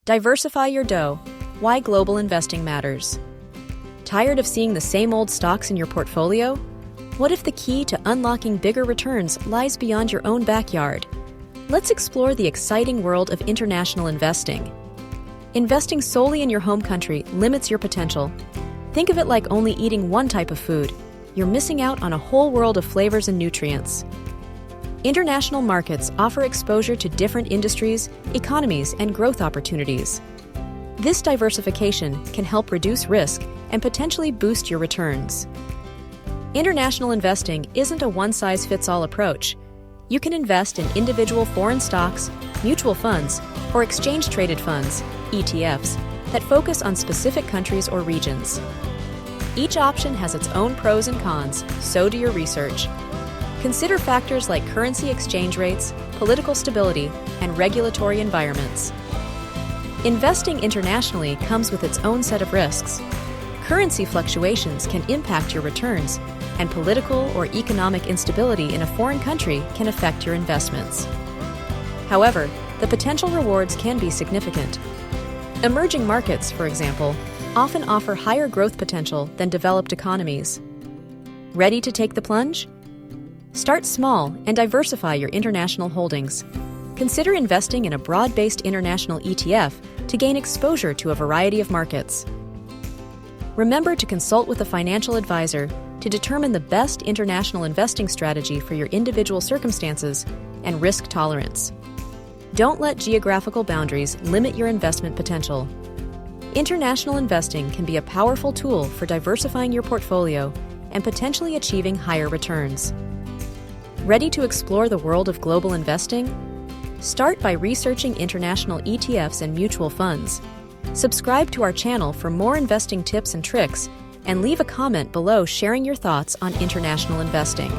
Diversify your dough. Why global investing matters. Tired of seeing the same old stocks in your portfolio? What if the key to unlocking bigger returns lies beyond your own backyard? Let's explore the exciting world of international investing. Investing solely in your home country limits your potential. Think of it like only eating one type of food. You're missing out on a whole world of flavors and nutrients. International markets offer exposure to different industries, economies, and growth opportunities. This diversification can help reduce risk and potentially boost your returns. International investing isn't a one-size-fits-all approach. You can invest in individual foreign stocks, mutual funds, or exchange-traded funds, ETFs, that focus on specific countries or regions. Each option has its own pros and cons, so do your research. Consider factors like currency exchange rates, political stability, and regulatory environments. Investing internationally comes with its own set of risks. Currency fluctuations can impact your returns, and political or economic instability in a foreign country can affect your investments. However, the potential rewards can be significant. Emerging markets, for example, often offer higher growth potential than developed economies. Ready to take the plunge? Start small and diversify your international holdings. Consider investing in a broad-based international ETF to gain exposure to a variety of markets. Remember to consult with a financial advisor to determine the best international investing strategy for your individual circumstances and risk tolerance. Don't let geographical boundaries limit your investment potential. International investing can be a powerful tool for diversifying your portfolio and potentially achieving higher returns. Ready to explore the world of global investing? Start by researching international ETFs and mutual funds. Subscribe to our channel for more investing tips and tricks, and leave a comment below sharing your thoughts on international investing.